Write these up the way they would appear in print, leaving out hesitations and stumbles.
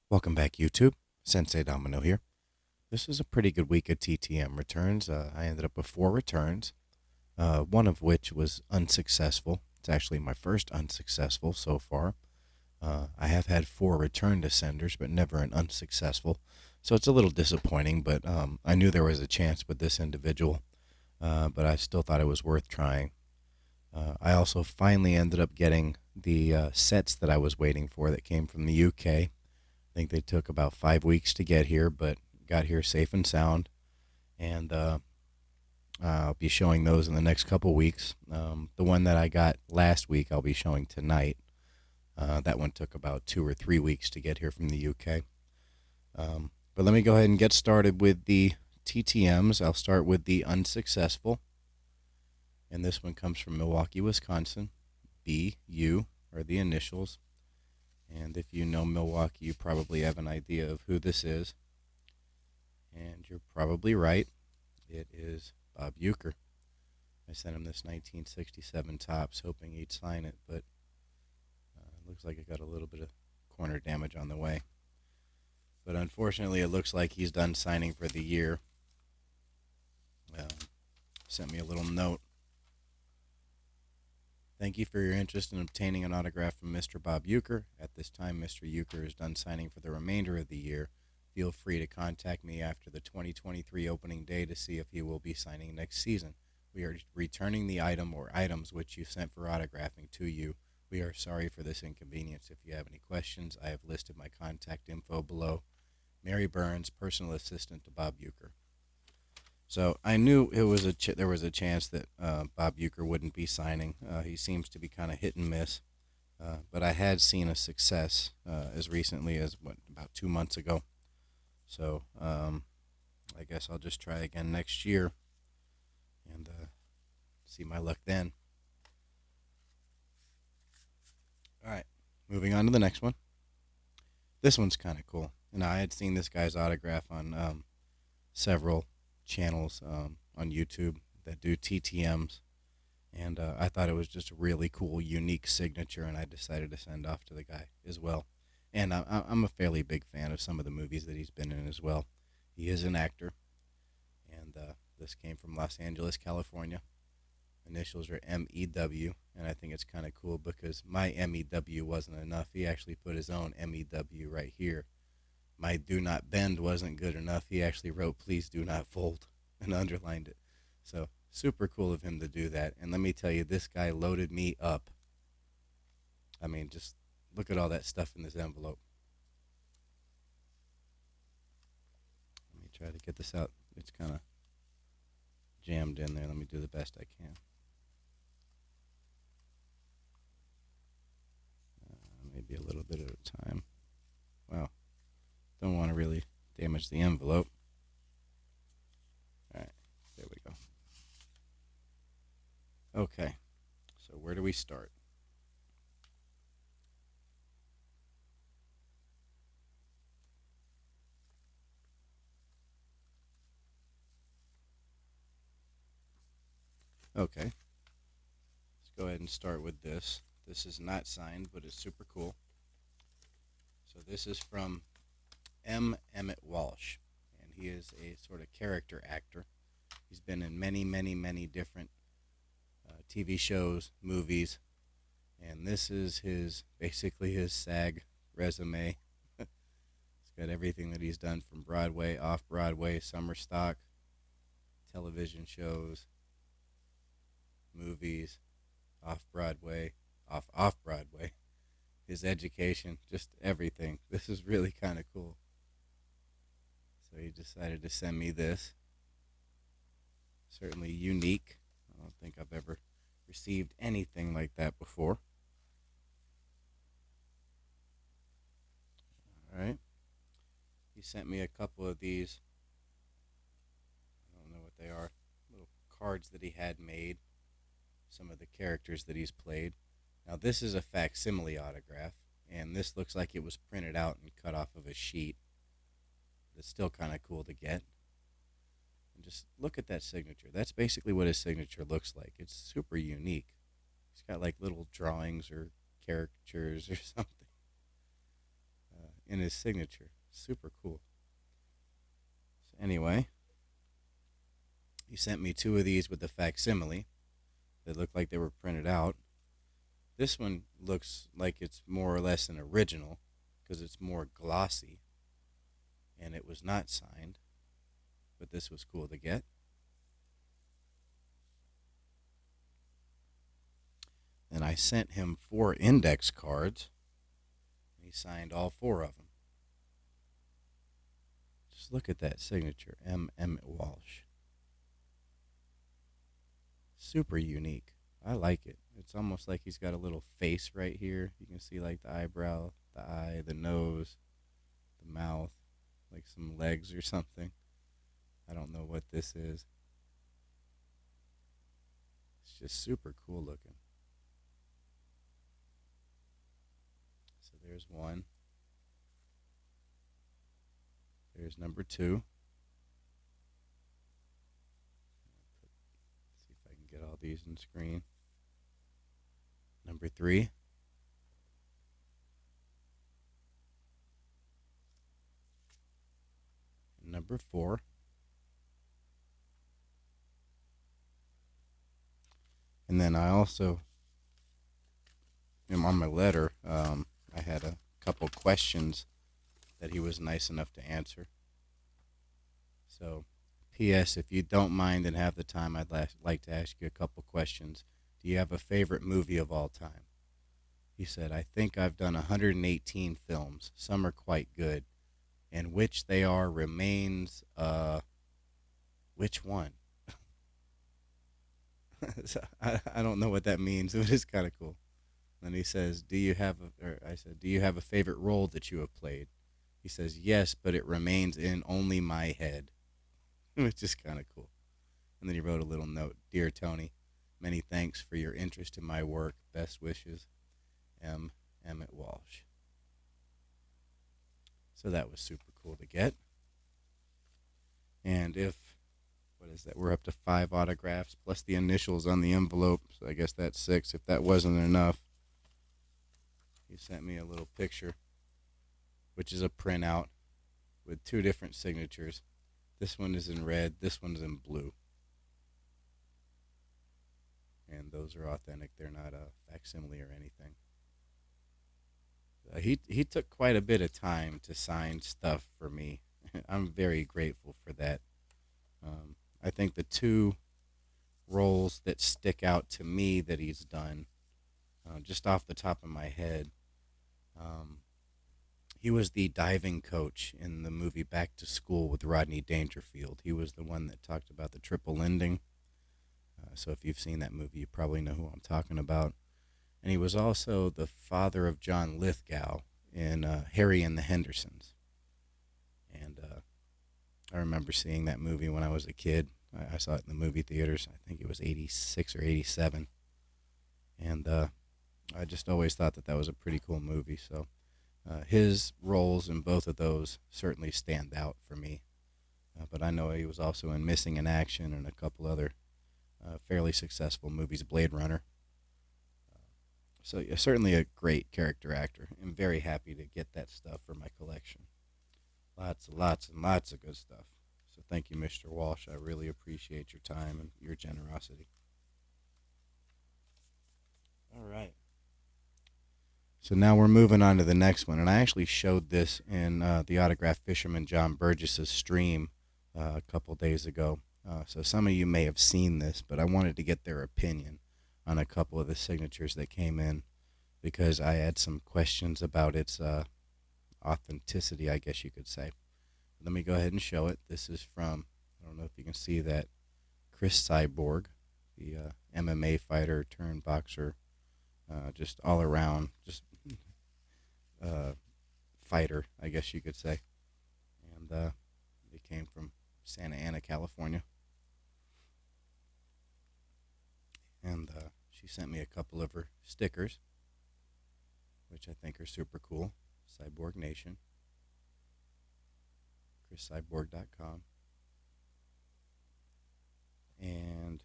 Welcome back, YouTube. Sensei Domino here. This is a pretty good week of TTM returns. I ended up with 4 returns, one of which was unsuccessful. It's actually my first unsuccessful so far. I have had 4 return to senders, but never an unsuccessful. So it's a little disappointing, but I knew there was a chance with this individual, but I still thought it was worth trying. I also finally ended up getting the sets that I was waiting for that came from the UK. I think they took about 5 weeks to get here, but got here safe and sound. And I'll be showing those in the next couple weeks. The one that I got last week, I'll be showing tonight. That one took about 2 or 3 weeks to get here from the UK. But let me go ahead and get started with the TTMs. I'll start with the unsuccessful. And this one comes from Milwaukee, Wisconsin. BU are the initials. And if you know Milwaukee, you probably have an idea of who this is. And you're probably right. It is Bob Uecker. I sent him this 1967 Topps, hoping he'd sign it, but it looks like it got a little bit of corner damage on the way. But unfortunately, it looks like he's done signing for the year. Sent me a little note. Thank you for your interest in obtaining an autograph from Mr. Bob Uecker. At this time, Mr. Uecker is done signing for the remainder of the year. Feel free to contact me after the 2023 opening day to see if he will be signing next season. We are returning the item or items which you sent for autographing to you. We are sorry for this inconvenience. If you have any questions, I have listed my contact info below. Mary Burns, personal assistant to Bob Uecker. So I knew there was a chance that Bob Uecker wouldn't be signing. He seems to be kind of hit and miss. But I had seen a success as recently as, about 2 months ago. So I guess I'll just try again next year and see my luck then. All right, moving on to the next one. This one's kind of cool. And I had seen this guy's autograph on several channels on YouTube that do TTMs, and I thought it was just a really cool, unique signature, and I decided to send off to the guy as well. And I'm a fairly big fan of some of the movies that he's been in as well. He is an actor, and this came from Los Angeles, California. Initials are MEW, and I think it's kind of cool because my MEW wasn't enough. He actually put his own MEW right here. My do not bend wasn't good enough. He actually wrote, please do not fold, and underlined it. So super cool of him to do that. And let me tell you, this guy loaded me up. I mean, just look at all that stuff in this envelope. Let me try to get this out. It's kind of jammed in there. Let me do the best I can. Maybe a little bit at a time. Wow. Don't want to really damage the envelope. All right, there we go. Okay, so where do we start? Okay, let's go ahead and start with this. This is not signed, but it's super cool. So this is from M. Emmett Walsh, and he is a sort of character actor. He's been in many, many, many different TV shows, movies, and this is basically his SAG resume. It's got everything that he's done from Broadway, off-Broadway, summer stock, television shows, movies, off-Broadway, off-Broadway, his education, just everything. This is really kind of cool. So he decided to send me this. Certainly unique. I don't think I've ever received anything like that before. All right. He sent me a couple of these. I don't know what they are. Little cards that he had made. Some of the characters that he's played. Now this is a facsimile autograph, and this looks like it was printed out and cut off of a sheet. It's still kind of cool to get. And just look at that signature. That's basically what his signature looks like. It's super unique. He's got like little drawings or caricatures or something. in his signature. Super cool. So anyway, he sent me two of these with the facsimile that looked like they were printed out. This one looks like it's more or less an original because it's more glossy and it was not signed, but this was cool to get. And I sent him 4 index cards. He signed all 4 of them. Just look at that signature, M. Emmett Walsh. Super unique. I like it. It's almost like he's got a little face right here. You can see like the eyebrow, the eye, the nose, the mouth, like some legs or something. I don't know what this is. It's just super cool looking. So there's one. There's number 2. See if I can get all these on screen. Number 3. And number 4. And then I also, on my letter, I had a couple questions that he was nice enough to answer. So, P.S. If you don't mind and have the time, I'd like to ask you a couple questions. Do you have a favorite movie of all time? He said, I think I've done 118 films. Some are quite good. And which they are remains, which one? So I don't know what that means, but it's kind of cool. And he says, I said, do you have a favorite role that you have played? He says, yes, but it remains in only my head, which is kind of cool. And then he wrote a little note. Dear Tony, many thanks for your interest in my work. Best wishes, M. Emmett Walsh. So that was super cool to get. And what is that? We're up to 5 autographs plus the initials on the envelope. So I guess that's 6. If that wasn't enough, he sent me a little picture, which is a printout with 2 different signatures. This one is in red. This one's in blue. And those are authentic. They're not a facsimile or anything. He took quite a bit of time to sign stuff for me. I'm very grateful for that. I think the 2 roles that stick out to me that he's done, just off the top of my head, he was the diving coach in the movie Back to School with Rodney Dangerfield. He was the one that talked about the triple ending. So if you've seen that movie, you probably know who I'm talking about. And he was also the father of John Lithgow in Harry and the Hendersons. And I remember seeing that movie when I was a kid. I saw it in the movie theaters. I think it was 86 or 87. And I just always thought that was a pretty cool movie. So his roles in both of those certainly stand out for me. But I know he was also in Missing in Action and a couple other fairly successful movies, Blade Runner. So yeah, certainly a great character actor. I'm very happy to get that stuff for my collection. Lots and lots and lots of good stuff. So thank you, Mr. Walsh. I really appreciate your time and your generosity. All right. So now we're moving on to the next one. And I actually showed this in the Autograph Fisherman John Burgess's stream a couple days ago. So some of you may have seen this, but I wanted to get their opinion on a couple of the signatures that came in because I had some questions about its authenticity, I guess you could say. Let me go ahead and show it. This is from, I don't know if you can see that, Chris Cyborg, the MMA fighter turned boxer, just all around, just fighter, I guess you could say. And it came from Santa Ana, California. And she sent me a couple of her stickers, which I think are super cool. Cyborg Nation. ChrisCyborg.com. And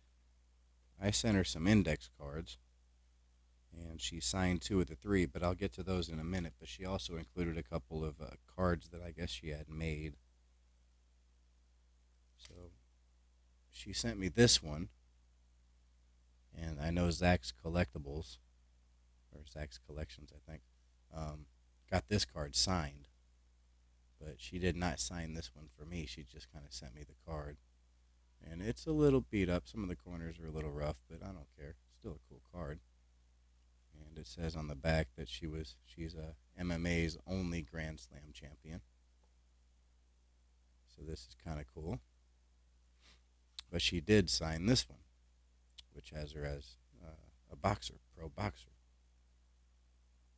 I sent her some index cards. And she signed 2 of the 3, but I'll get to those in a minute. But she also included a couple of cards that I guess she had made. So she sent me this one, and I know Zach's Collectibles, or Zach's Collections, I think, got this card signed. But she did not sign this one for me. She just kind of sent me the card. And it's a little beat up. Some of the corners are a little rough, but I don't care. It's still a cool card. And it says on the back that she's a MMA's only Grand Slam champion. So this is kind of cool. But she did sign this one, which has her as a boxer, pro boxer.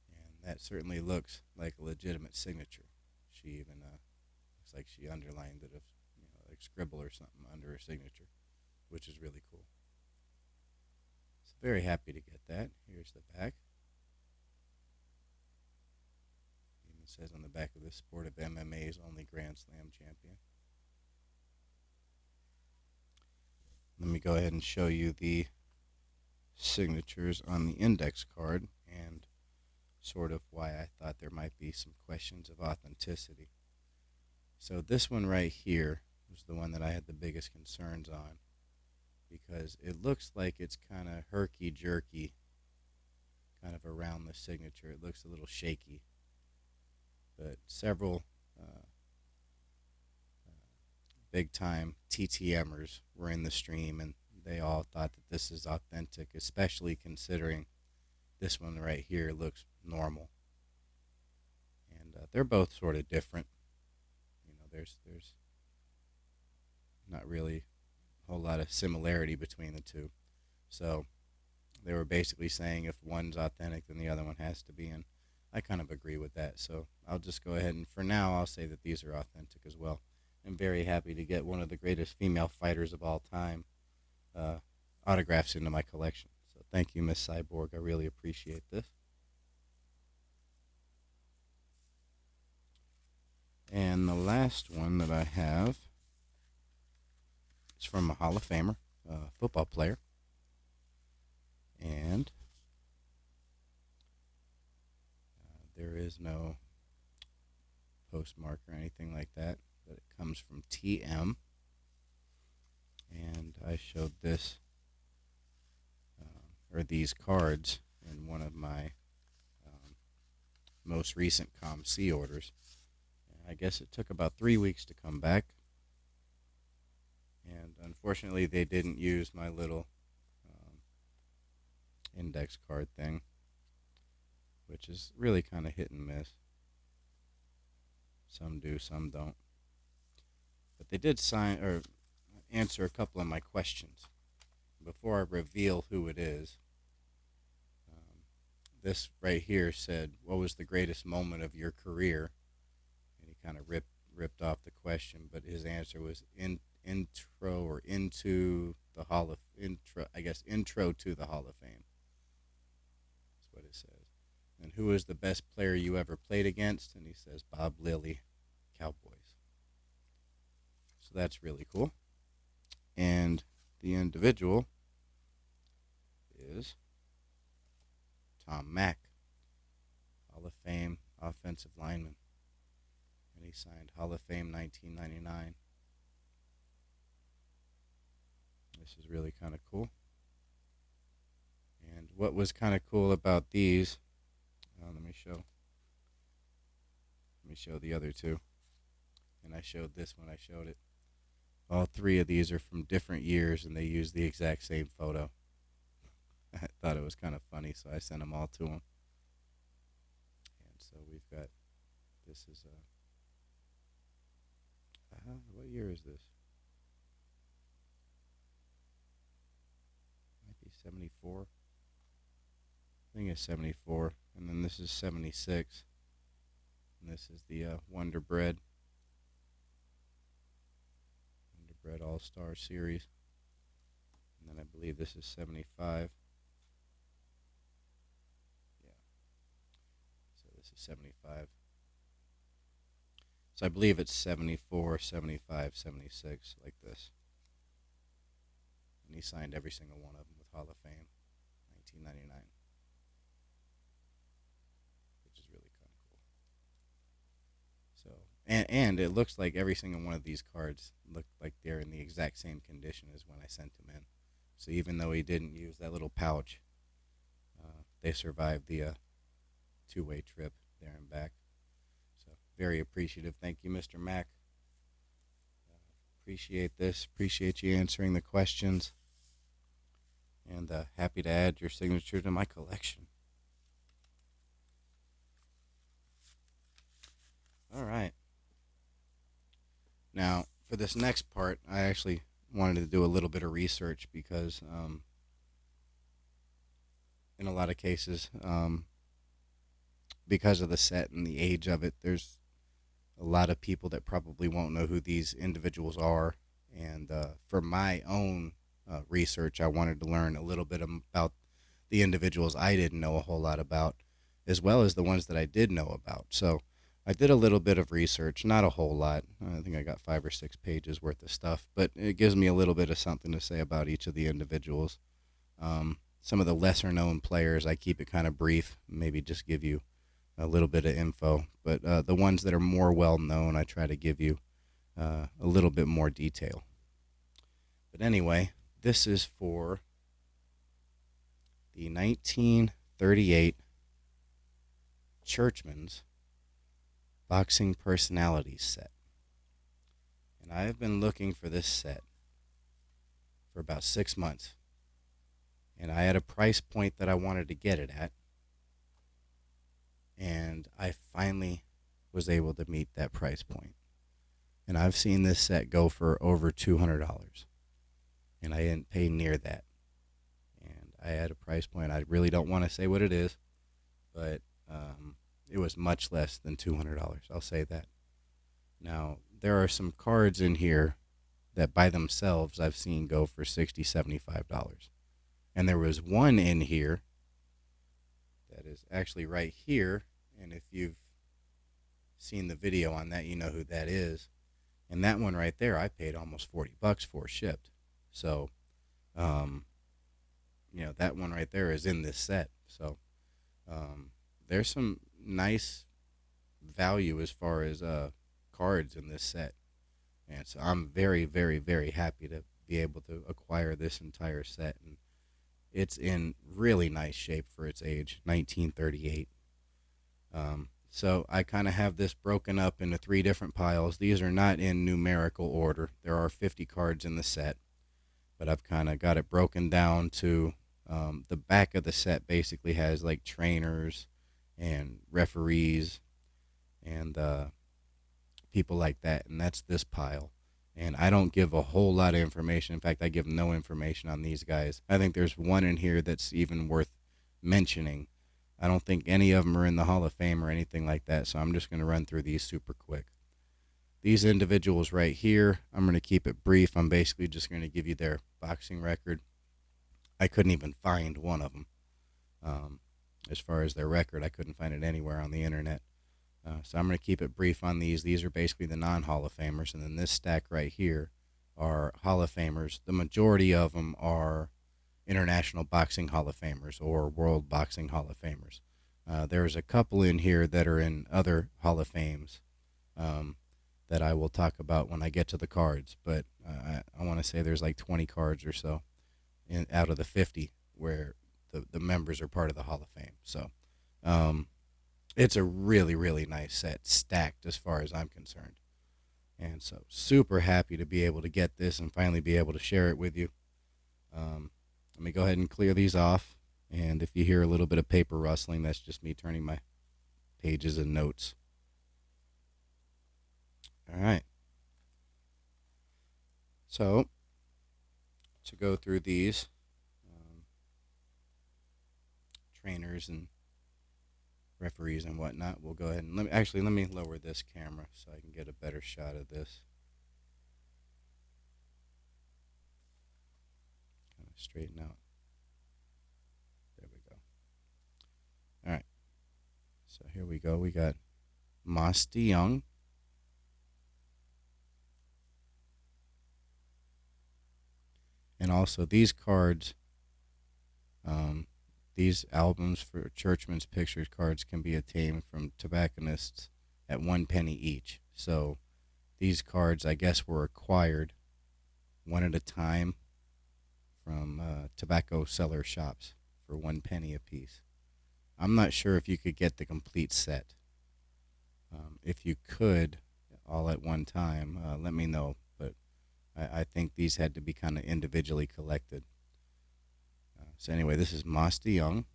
And that certainly looks like a legitimate signature. She even looks like she underlined it, like scribble or something under her signature, which is really cool. So very happy to get that. Here's the back. It says on the back of this sport of MMA's only Grand Slam champion. Let me go ahead and show you the signatures on the index card and sort of why I thought there might be some questions of authenticity. So this one right here was the one that I had the biggest concerns on, because it looks like it's kind of herky-jerky, kind of around the signature. It looks a little shaky. But several big-time TTMers were in the stream, and they all thought that this is authentic, especially considering this one right here looks normal. And they're both sort of different. There's not really a whole lot of similarity between the two. So they were basically saying if one's authentic, then the other one has to be. And I kind of agree with that. So I'll just go ahead and for now I'll say that these are authentic as well. I'm very happy to get one of the greatest female fighters of all time autographs into my collection. So thank you, Miss Cyborg. I really appreciate this. And the last one that I have is from a Hall of Famer, football player. And there is no postmark or anything like that, but it comes from TM. And I showed this, or these cards, in one of my most recent COM-C orders. And I guess it took about 3 weeks to come back. And unfortunately, they didn't use my little index card thing, which is really kind of hit and miss. Some do, some don't. But they did sign or answer a couple of my questions. Before I reveal who it is, this right here said, "What was the greatest moment of your career?" And he kind of ripped off the question, but his answer was intro or into the Hall of intro. I guess intro to the Hall of Fame. That's what it says. And who is the best player you ever played against? And he says Bob Lilly, Cowboys. So that's really cool. And the individual is Tom Mack, Hall of Fame offensive lineman. And he signed Hall of Fame 1999. This is really kind of cool. And what was kind of cool about these, let me show the other two. And I showed this when I showed it. All 3 of these are from different years, and they use the exact same photo. I thought it was kind of funny, so I sent them all to him. And so we've got, this is, what year is this? Might be 74. I think it's 74. And then this is 76. And this is the Wonder Bread All-Star Series. And then I believe this is 75. Yeah. So this is 75. So I believe it's 74, 75, 76, like this. And he signed every single one of them with Hall of Fame, 1999. And it looks like every single one of these cards look like they're in the exact same condition as when I sent them in. So even though he didn't use that little pouch, they survived the two-way trip there and back. So very appreciative. Thank you, Mr. Mack. Appreciate this. Appreciate you answering the questions. And happy to add your signature to my collection. All right. Now, for this next part, I actually wanted to do a little bit of research because, in a lot of cases, because of the set and the age of it, there's a lot of people that probably won't know who these individuals are. And for my own research, I wanted to learn a little bit about the individuals I didn't know a whole lot about, as well as the ones that I did know about. So I did a little bit of research, not a whole lot. I think I got 5 or 6 pages worth of stuff, but it gives me a little bit of something to say about each of the individuals. Some of the lesser known players, I keep it kind of brief, maybe just give you a little bit of info. But the ones that are more well known, I try to give you a little bit more detail. But anyway, this is for the 1938 Churchman's Boxing Personalities set. And I have been looking for this set for about 6 months. And I had a price point that I wanted to get it at. And I finally was able to meet that price point. And I've seen this set go for over $200. And I didn't pay near that. And I had a price point. I really don't want to say what it is, but it was much less than $200. I'll say that. Now, there are some cards in here that by themselves I've seen go for $60, $75. And there was one in here that is actually right here. And if you've seen the video on that, you know who that is. And that one right there, I paid almost $40 for shipped. So, that one right there is in this set. So, there's some nice value as far as cards in this set. And so I'm very, very, very happy to be able to acquire this entire set. And it's in really nice shape for its age, 1938. So I kind of have this broken up into 3 different piles. These are not in numerical order. There are 50 cards in the set, but I've kind of got it broken down to the back of the set basically has like trainers and referees and people like that, and that's this pile. And I don't give a whole lot of information. In fact, I give no information on these guys. I think there's one in here that's even worth mentioning. I don't think any of them are in the Hall of Fame or anything like that, so I'm just going to run through these super quick. These individuals right here, I'm going to keep it brief. I'm basically just going to give you their boxing record. I couldn't even find one of them. As far as their record, I couldn't find it anywhere on the internet. So I'm going to keep it brief on these. These are basically the non-Hall of Famers. And then this stack right here are Hall of Famers. The majority of them are International Boxing Hall of Famers or World Boxing Hall of Famers. There's a couple in here that are in other Hall of Fames that I will talk about when I get to the cards. But I want to say there's like 20 cards or so out of the 50 where the members are part of the Hall of Fame. So it's a really, really nice set, stacked as far as I'm concerned. And so super happy to be able to get this and finally be able to share it with you. Let me go ahead and clear these off. And if you hear a little bit of paper rustling, that's just me turning my pages and notes. All right. So to go through these trainers and referees and whatnot, we'll go ahead and let me lower this camera so I can get a better shot of this. Kind of straighten out. There we go. All right. So here we go. We got Mas DeYoung. And also these cards, these albums for Churchman's Pictures cards can be obtained from tobacconists at 1 penny each. So these cards, I guess, were acquired one at a time from tobacco seller shops for 1 penny a piece. I'm not sure if you could get the complete set. If you could, all at one time, let me know. But I think these had to be kind of individually collected. So anyway, this is Moss DeYoung.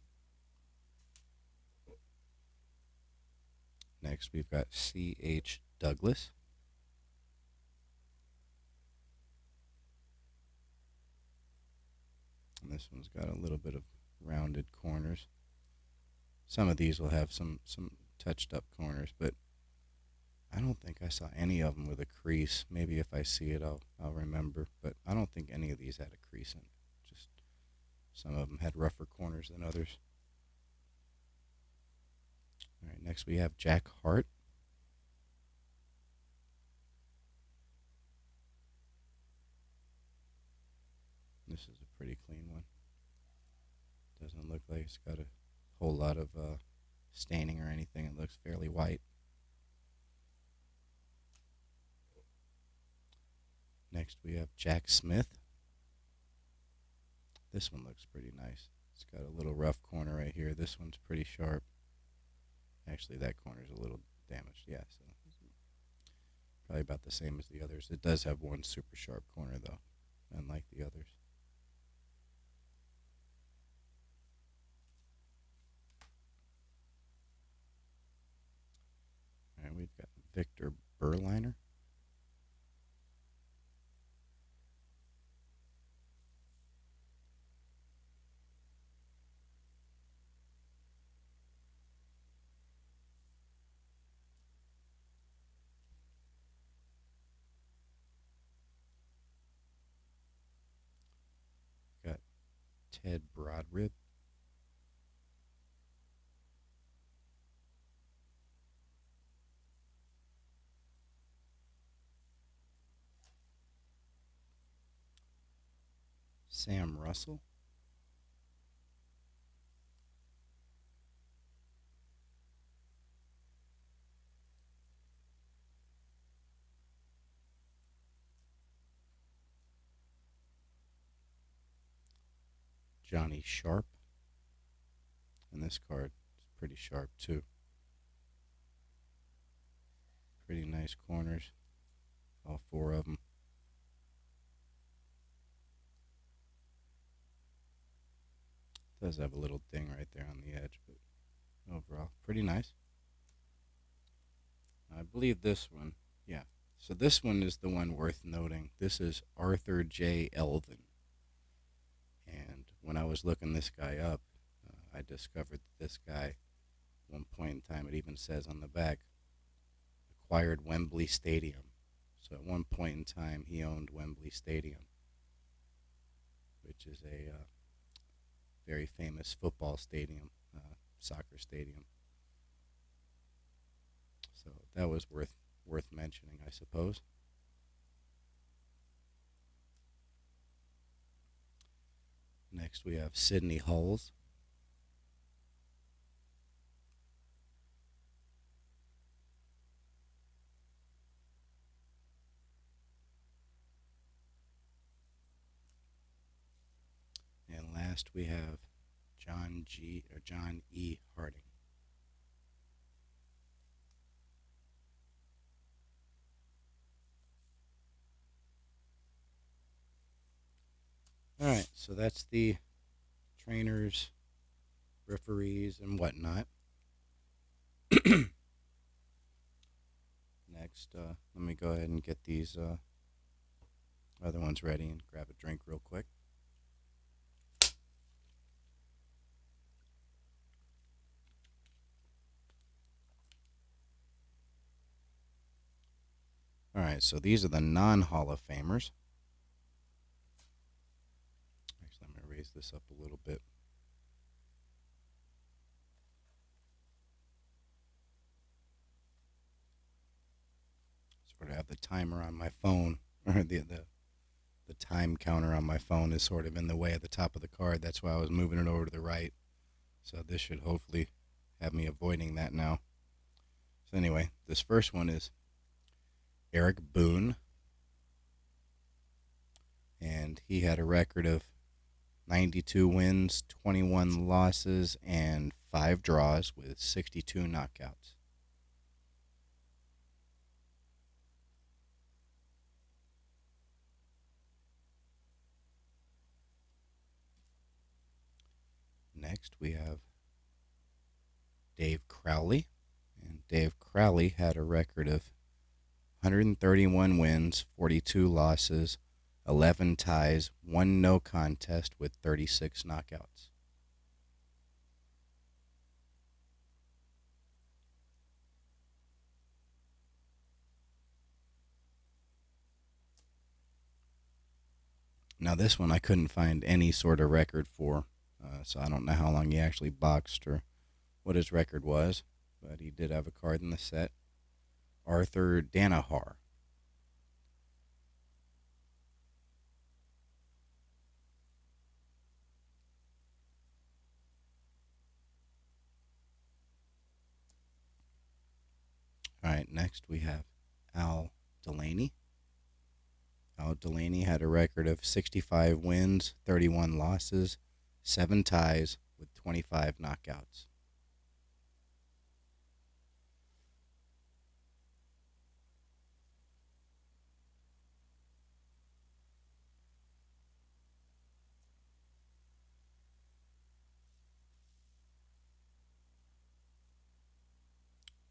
Next, we've got C.H. Douglas. And this one's got a little bit of rounded corners. Some of these will have some touched up corners, but I don't think I saw any of them with a crease. Maybe if I see it, I'll remember. But I don't think any of these had a crease in it. Just some of them had rougher corners than others. All right, next we have Jack Hart. This is a pretty clean one. Doesn't look like it's got a whole lot of staining or anything. It looks fairly white. Next we have Jack Smith. This one looks pretty nice. It's got a little rough corner right here. This one's pretty sharp. Actually, that corner's a little damaged. Yeah, so probably about the same as the others. It does have one super sharp corner, though, unlike the others. All right, we've got Victor Berliner. Got Ted Broadrib. Sam Russell. Johnny Sharp. And this card is pretty sharp, too. Pretty nice corners. All four of them. Does have a little ding right there on the edge, but overall, pretty nice. I believe this one, yeah. So this one is the one worth noting. This is Arthur J. Elvin. And when I was looking this guy up, I discovered that this guy, at one point in time, it even says on the back, acquired Wembley Stadium. So at one point in time, he owned Wembley Stadium, which is a very famous football stadium, soccer stadium. So that was worth mentioning, I suppose. Next we have Sidney Hulls. And last we have John E. Harding. All right, so that's the trainers, referees, and whatnot. Next, let me go ahead and get these other ones ready and grab a drink real quick. All right, so these are the non-Hall of Famers. Actually, I'm going to raise this up a little bit. Sort of have the timer on my phone, or the time counter on my phone is sort of in the way at the top of the card. That's why I was moving it over to the right. So this should hopefully have me avoiding that now. So anyway, this first one is Eric Boone, and he had a record of 92 wins, 21 losses, and 5 draws with 62 knockouts. Next, we have Dave Crowley. And Dave Crowley had a record of 131 wins, 42 losses, 11 ties, 1 no contest with 36 knockouts. Now, this one I couldn't find any sort of record for, so I don't know how long he actually boxed or what his record was, but he did have a card in the set. Arthur Danaher. All right, next we have Al Delaney. Al Delaney had a record of 65 wins, 31 losses, 7 ties with 25 knockouts.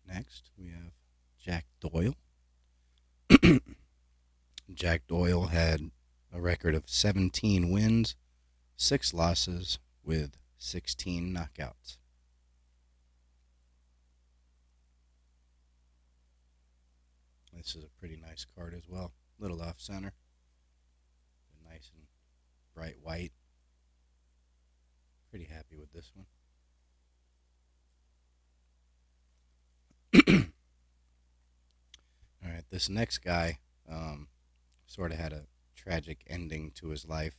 Next, we have Jack Doyle. Jack Doyle had a record of 17 wins, 6 losses with 16 knockouts. This is a pretty nice card as well. Little off center. Nice and bright white. Pretty happy with this one. All right, this next guy sort of had a tragic ending to his life.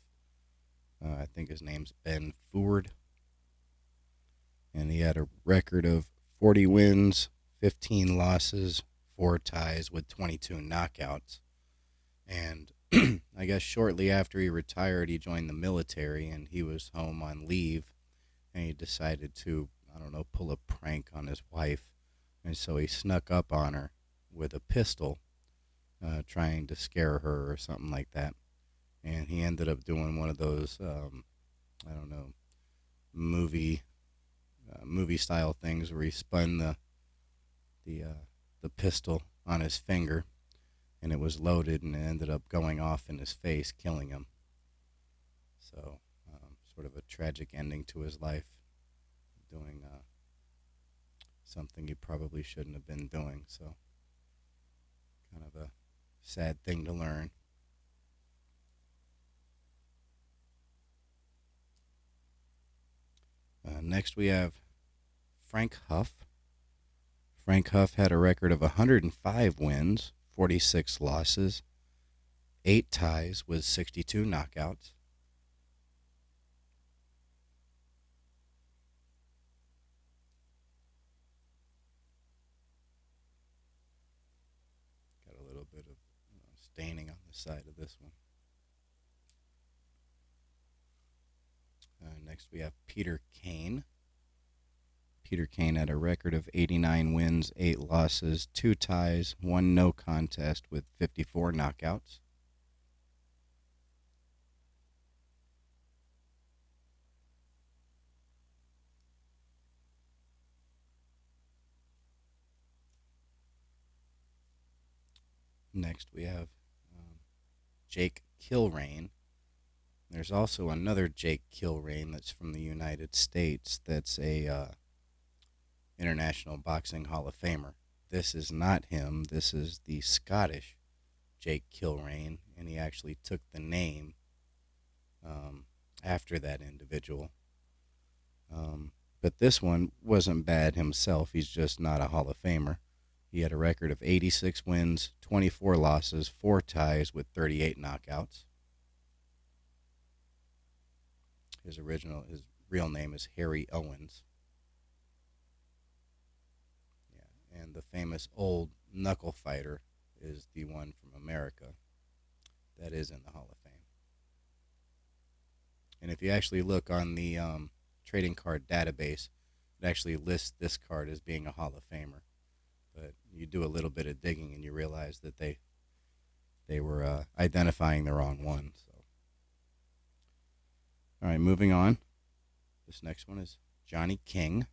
I think his name's Ben Ford. And he had a record of 40 wins, 15 losses, 4 ties with 22 knockouts. And I guess shortly after he retired, he joined the military and he was home on leave. And he decided to, I don't know, pull a prank on his wife. And so he snuck up on her with a pistol, trying to scare her or something like that. And he ended up doing one of those, I don't know, movie style things where he spun the pistol on his finger, and it was loaded, and it ended up going off in his face, killing him. So, sort of a tragic ending to his life, doing something he probably shouldn't have been doing. So, kind of a sad thing to learn. Next, we have Frank Huff. Frank Huff had a record of 105 wins, 46 losses, 8 ties with 62 knockouts. Got a little bit of staining on the side of this one. Next, we have Peter Kane. Peter Kane had a record of 89 wins, 8 losses, 2 ties, 1 no contest with 54 knockouts. Next, we have Jake Kilrain. There's also another Jake Kilrain that's from the United States that's a International Boxing Hall of Famer. This is not him. This is the Scottish Jake Kilrain, and he actually took the name after that individual. But this one wasn't bad himself. He's just not a Hall of Famer. He had a record of 86 wins, 24 losses, 4 ties with 38 knockouts. His real name is Harry Owens. Yeah, And the famous old knuckle fighter is the one from America that is in the Hall of Fame. And if you actually look on the trading card database, it actually lists this card as being a Hall of Famer. But you do a little bit of digging and you realize that they were identifying the wrong one. So, all right, moving on. This next one is Johnny King,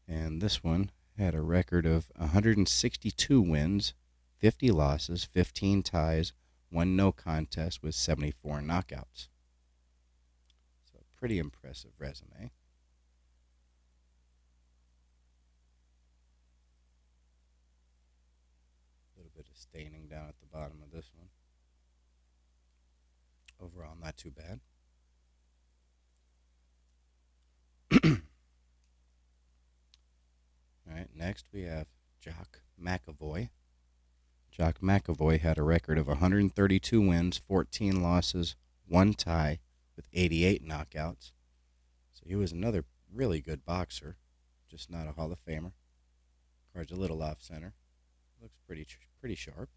and this one had a record of 162 wins, 50 losses, 15 ties, one no contest with 74 knockouts. So, a pretty impressive resume. A little bit of staining down at the bottom of this one. Overall, not too bad. All right, next we have Jock McAvoy. Jock McAvoy had a record of 132 wins, 14 losses, one tie with 88 knockouts. So he was another really good boxer, just not a Hall of Famer. Card's a little off center. Looks pretty sharp.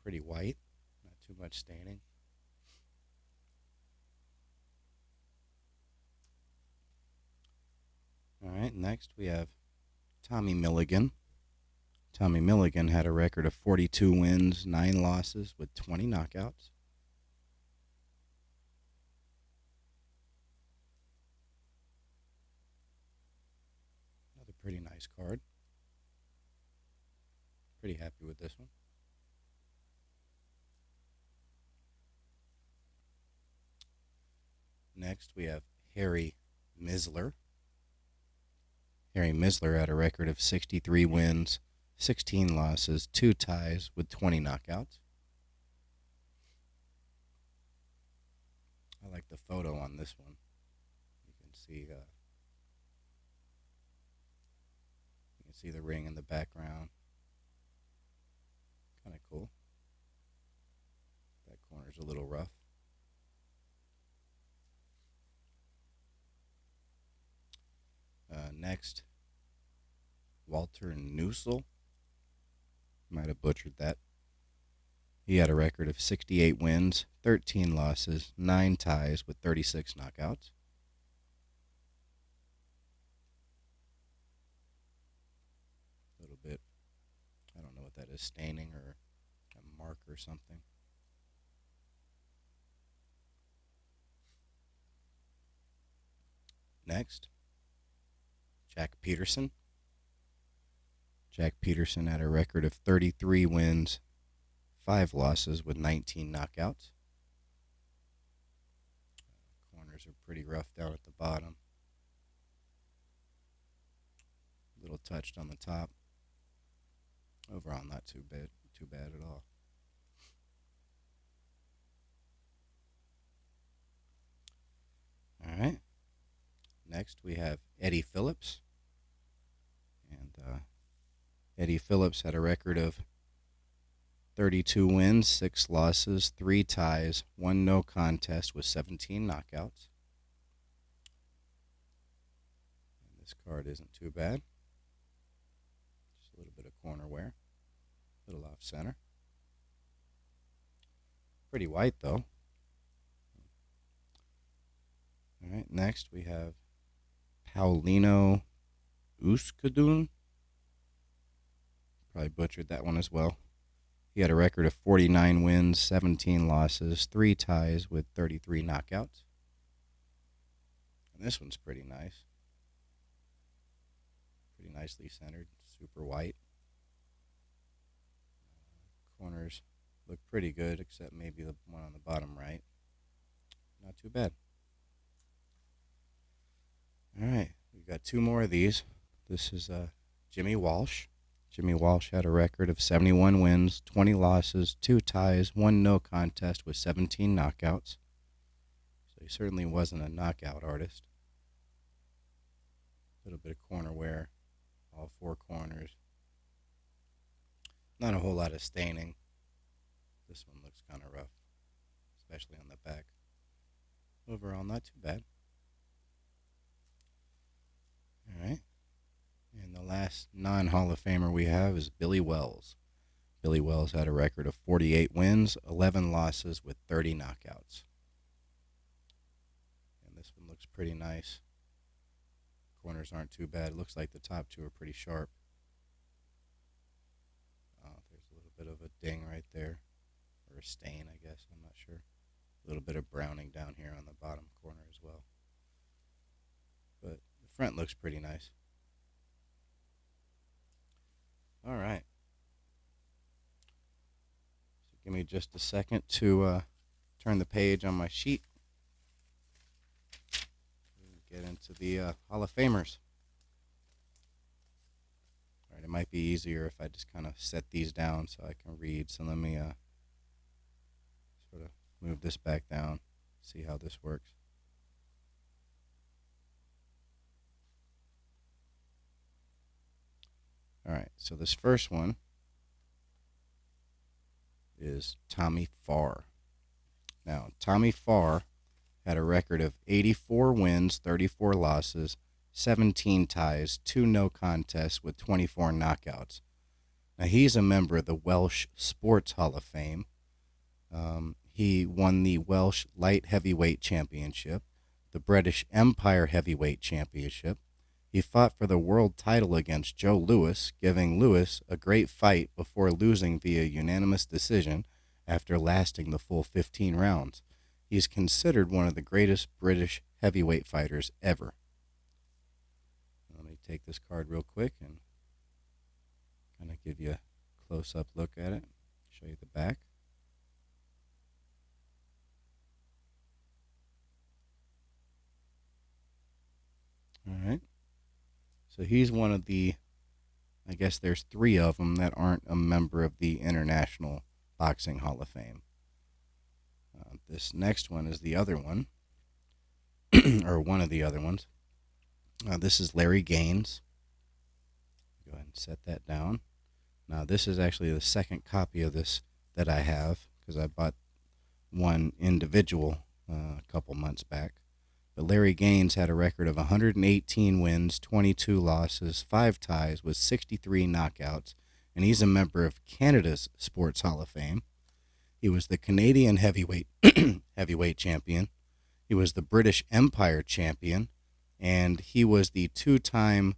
Pretty white, not too much staining. All right, next we have Tommy Milligan. Tommy Milligan had a record of 42 wins, 9 losses with 20 knockouts. Another pretty nice card. Pretty happy with this one. Next we have Harry Misler. Harry Misler had a record of 63 wins, 16 losses, 2 ties with 20 knockouts. I like the photo on this one. You can see the ring in the background. Kind of cool. That corner's a little rough. Next, Walter Nussel. Might have butchered that. He had a record of 68 wins, 13 losses, 9 ties with 36 knockouts. A little bit, I don't know what that is, staining or a mark or something. Next, Jack Peterson. Jack Peterson had a record of 33 wins, 5 losses with 19 knockouts. Corners are pretty rough down at the bottom. A little touched on the top. Overall, not too bad at all. All right. Next, we have Eddie Phillips. And Eddie Phillips had a record of 32 wins, 6 losses, 3 ties, 1 no contest with 17 knockouts. And this card isn't too bad. Just a little bit of corner wear. A little off center. Pretty white, though. All right, next we have Paulino Euskadun. Probably butchered that one as well. He had a record of 49 wins, 17 losses, 3 ties with 33 knockouts. And this one's pretty nice. Pretty nicely centered, super white. Corners look pretty good, except maybe the one on the bottom right. Not too bad. All right, we've got 2 more of these. This is Jimmy Walsh. Jimmy Walsh had a record of 71 wins, 20 losses, 2 ties, 1 no contest with 17 knockouts. So he certainly wasn't a knockout artist. A little bit of corner wear, all 4 corners. Not a whole lot of staining. This one looks kind of rough, especially on the back. Overall, not too bad. All right. And the last non-Hall of Famer we have is Billy Wells. Billy Wells had a record of 48 wins, 11 losses with 30 knockouts. And this one looks pretty nice. Corners aren't too bad. It looks like the top two are pretty sharp. There's a little bit of a ding right there, or a stain, I guess. I'm not sure. A little bit of browning down here on the bottom corner as well. But the front looks pretty nice. All right. So give me just a second to turn the page on my sheet and get into the Hall of Famers. All right, it might be easier if I just kind of set these down so I can read. So let me sort of move this back down, see how this works. All right, so this first one is Tommy Farr. Now, Tommy Farr had a record of 84 wins, 34 losses, 17 ties, 2 no contests with 24 knockouts. Now, he's a member of the Welsh Sports Hall of Fame. He won the Welsh Light Heavyweight Championship, the British Empire Heavyweight Championship. He fought for the world title against Joe Louis, giving Louis a great fight before losing via unanimous decision after lasting the full 15 rounds. He's considered one of the greatest British heavyweight fighters ever. Let me take this card real quick and kind of give you a close-up look at it. Show you the back. All right. So he's one of the, I guess there's 3 of them that aren't a member of the International Boxing Hall of Fame. This next one is the other one, or one of the other ones. This is Larry Gaines. Go ahead and set that down. Now, this is actually the second copy of this that I have, because I bought one individual a couple months back. But Larry Gaines had a record of 118 wins, 22 losses, 5 ties with 63 knockouts, and he's a member of Canada's Sports Hall of Fame. He was the Canadian heavyweight champion. He was the British Empire champion, and he was the 2-time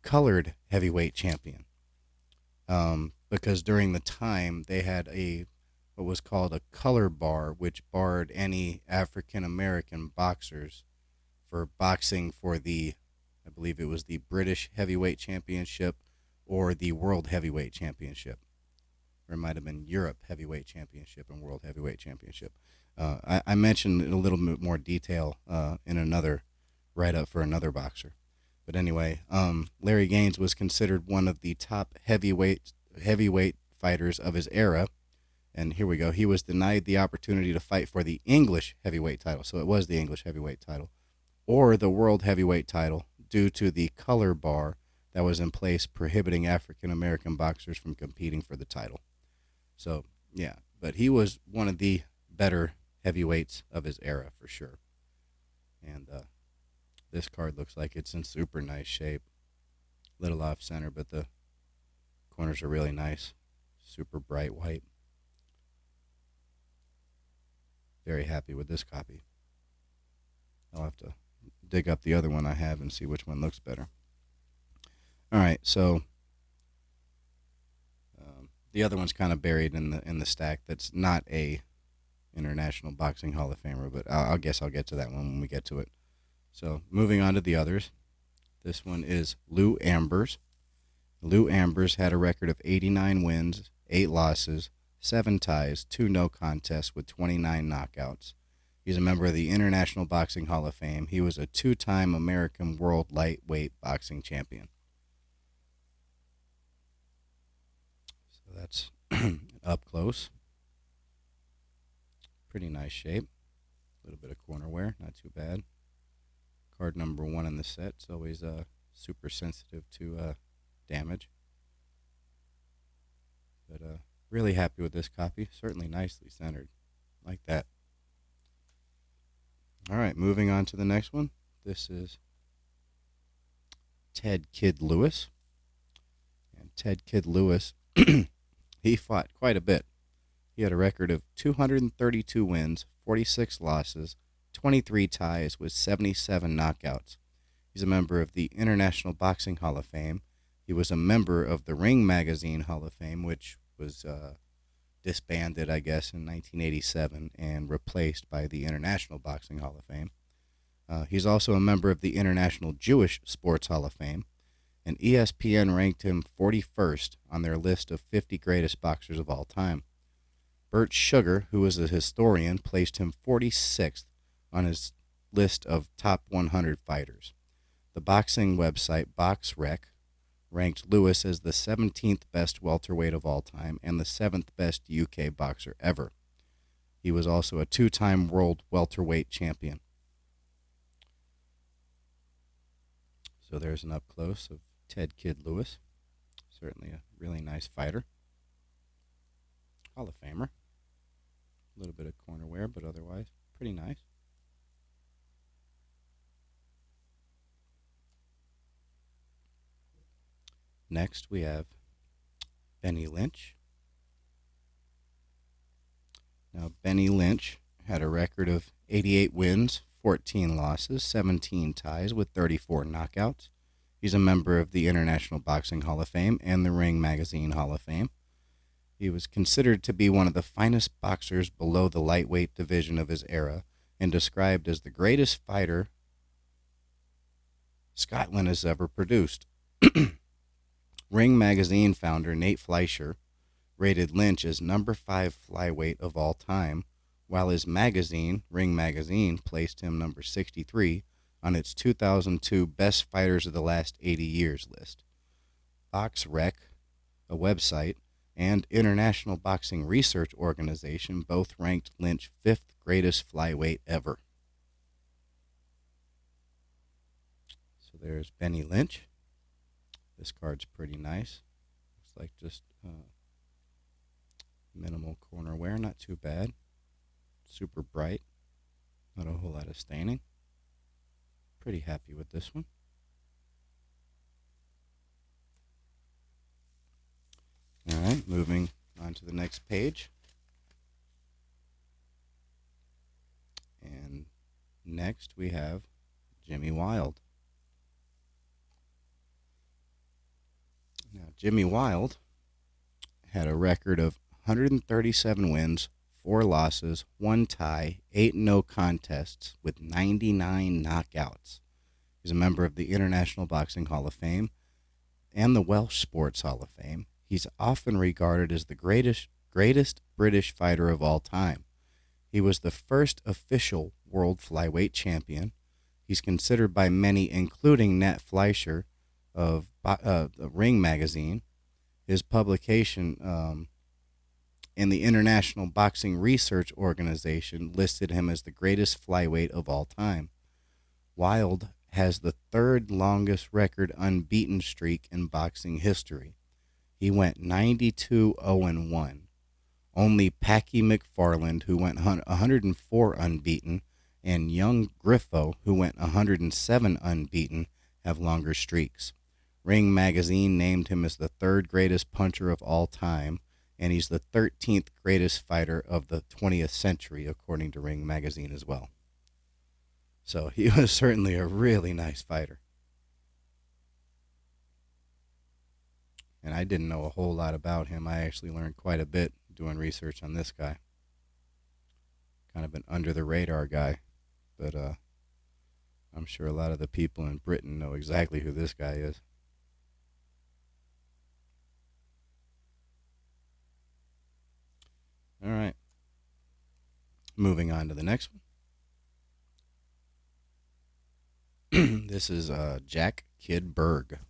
colored heavyweight champion. Because during the time they had what was called a color bar, which barred any African American boxers for boxing for I believe it was the British Heavyweight Championship or the World Heavyweight Championship. Or it might have been Europe Heavyweight Championship and World Heavyweight Championship. I mentioned in a little bit more detail in another write-up for another boxer. But anyway, Larry Gaines was considered one of the top heavyweight fighters of his era. And here we go. He was denied the opportunity to fight for the English heavyweight title. So it was the English heavyweight title. Or the world heavyweight title due to the color bar that was in place prohibiting African American boxers from competing for the title. So, yeah. But he was one of the better heavyweights of his era for sure. And this card looks like it's in super nice shape. Little off center, but the corners are really nice. Super bright white. Very happy with this copy. I'll have to dig up the other one I have and see which one looks better. All right, so the other one's kind of buried in the stack. That's not a International Boxing Hall of Famer, but I'll guess I'll get to that one when we get to it. So moving on to the others. This one is Lou Ambers. Lou Ambers had a record of 89 wins, 8 losses, 7 ties, 2 no contests with 29 knockouts. He's a member of the International Boxing Hall of Fame. He was a 2-time American World Lightweight Boxing Champion. So that's up close. Pretty nice shape. A little bit of corner wear, not too bad. Card number 1 in the set. It's always super sensitive to damage. But really happy with this copy. Certainly nicely centered. Like that. All right, moving on to the next one. This is Ted Kid Lewis. And Ted Kid Lewis, he fought quite a bit. He had a record of 232 wins, 46 losses, 23 ties with 77 knockouts. He's a member of the International Boxing Hall of Fame. He was a member of the Ring Magazine Hall of Fame, which was disbanded, I guess, in 1987 and replaced by the International Boxing Hall of Fame. He's also a member of the International Jewish Sports Hall of Fame, and ESPN ranked him 41st on their list of 50 greatest boxers of all time. Bert Sugar, who is a historian, placed him 46th on his list of top 100 fighters. The boxing website BoxRec ranked Lewis as the 17th best welterweight of all time and the 7th best UK boxer ever. He was also a two-time world welterweight champion. So there's an up-close of Ted Kid Lewis. Certainly a really nice fighter. Hall of Famer. A little bit of corner wear, but otherwise pretty nice. Next we have Benny Lynch. Now Benny Lynch had a record of 88 wins, 14 losses, 17 ties with 34 knockouts. He's a member of the International Boxing Hall of Fame and the Ring Magazine Hall of Fame. He was considered to be one of the finest boxers below the lightweight division of his era and described as the greatest fighter Scotland has ever produced. Ring Magazine founder Nate Fleischer rated Lynch as number 5 flyweight of all time, while his magazine, Ring Magazine, placed him number 63 on its 2002 Best Fighters of the Last 80 Years list. BoxRec, a website, and International Boxing Research Organization both ranked Lynch 5th greatest flyweight ever. So there's Benny Lynch. This card's pretty nice. Looks like just minimal corner wear, not too bad. Super bright. Not a whole lot of staining. Pretty happy with this one. All right, moving on to the next page. And next we have Jimmy Wild. Now, Jimmy Wild had a record of 137 wins, 4 losses, 1 tie, 8 no contests with 99 knockouts. He's a member of the International Boxing Hall of Fame and the Welsh Sports Hall of Fame. He's often regarded as the greatest British fighter of all time. He was the first official world flyweight champion. He's considered by many, including Nat Fleischer of the Ring Magazine, his publication in the International Boxing Research Organization listed him as the greatest flyweight of all time. Wild has the 3rd longest record unbeaten streak in boxing history. He went 92-0-1. Only Packy McFarland, who went 104 unbeaten, and Young Griffo, who went 107 unbeaten, have longer streaks. Ring Magazine named him as the 3rd greatest puncher of all time, and he's the 13th greatest fighter of the 20th century, according to Ring Magazine as well. So he was certainly a really nice fighter. And I didn't know a whole lot about him. I actually learned quite a bit doing research on this guy. Kind of an under-the-radar guy. But I'm sure a lot of the people in Britain know exactly who this guy is. All right. Moving on to the next one. This is Jack Kid Berg.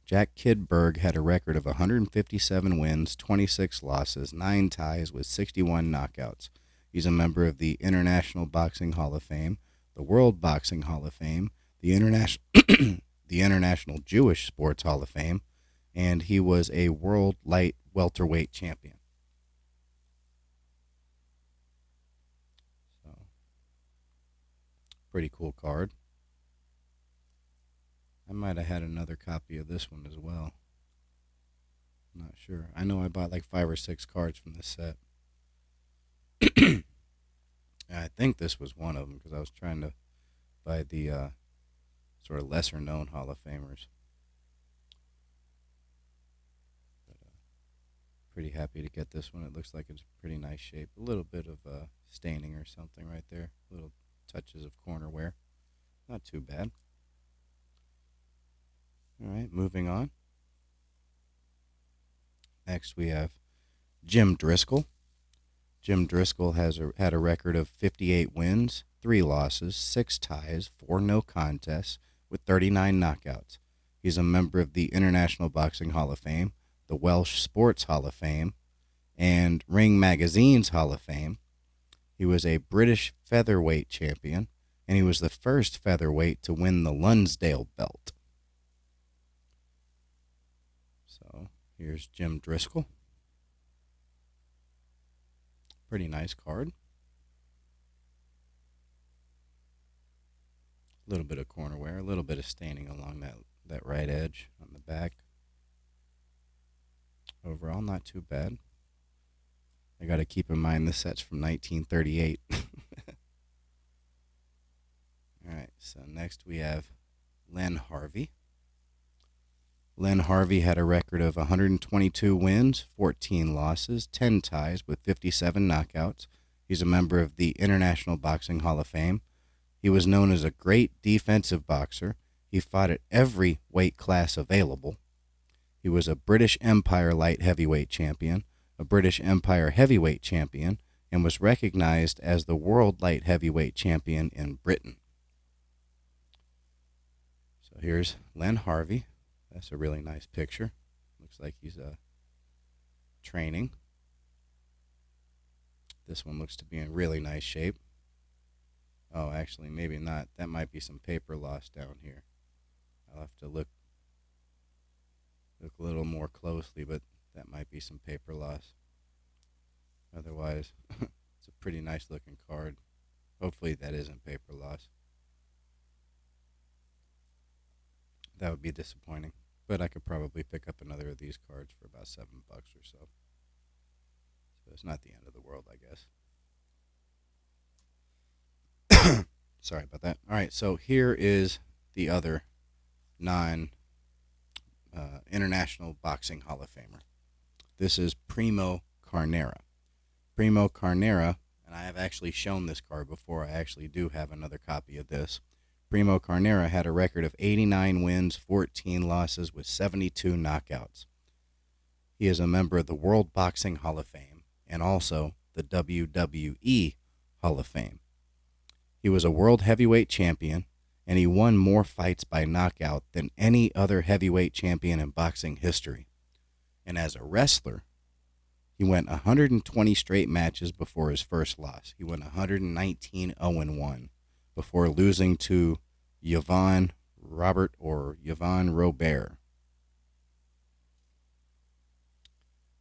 Jack Kid Berg had a record of 157 wins, 26 losses, 9 ties with 61 knockouts. He's a member of the International Boxing Hall of Fame, the World Boxing Hall of Fame, the International Jewish Sports Hall of Fame, and he was a world light welterweight champion. So, pretty cool card. I might have had another copy of this one as well. I'm not sure. I know I bought like 5 or 6 cards from this set. I think this was one of them because I was trying to buy the sort of lesser known Hall of Famers. But, pretty happy to get this one. It looks like it's pretty nice shape. A little bit of staining or something right there. Little touches of corner wear. Not too bad. All right, moving on. Next we have Jim Driscoll. Jim Driscoll had a record of 58 wins, 3 losses, 6 ties, 4 no contests, with 39 knockouts. He's a member of the International Boxing Hall of Fame, the Welsh Sports Hall of Fame, and Ring Magazine's Hall of Fame. He was a British featherweight champion, and he was the first featherweight to win the Lonsdale belt. So here's Jim Driscoll. Pretty nice card. A little bit of corner wear, a little bit of staining along that right edge on the back. Overall, not too bad. I got to keep in mind this set's from 1938. All right, so next we have Len Harvey. Len Harvey had a record of 122 wins, 14 losses, 10 ties, with 57 knockouts. He's a member of the International Boxing Hall of Fame. He was known as a great defensive boxer. He fought at every weight class available. He was a British Empire light heavyweight champion, a British Empire heavyweight champion, and was recognized as the world light heavyweight champion in Britain. So here's Len Harvey. That's a really nice picture. Looks like he's training. This one looks to be in really nice shape. Oh, actually, maybe not. That might be some paper loss down here. I'll have to look a little more closely, but that might be some paper loss. Otherwise, it's a pretty nice looking card. Hopefully that isn't paper loss. That would be disappointing. But I could probably pick up another of these cards for about $7 or so. So it's not the end of the world, I guess. Sorry about that. All right, so here is the other non-International Boxing Hall of Famer. This is Primo Carnera. Primo Carnera, and I have actually shown this card before. I actually do have another copy of this. Primo Carnera had a record of 89 wins, 14 losses, with 72 knockouts. He is a member of the World Boxing Hall of Fame and also the WWE Hall of Fame. He was a world heavyweight champion, and he won more fights by knockout than any other heavyweight champion in boxing history. And as a wrestler, he went 120 straight matches before his first loss. He went 119-0-1. Before losing to Yvonne Robert or Yvonne Robert.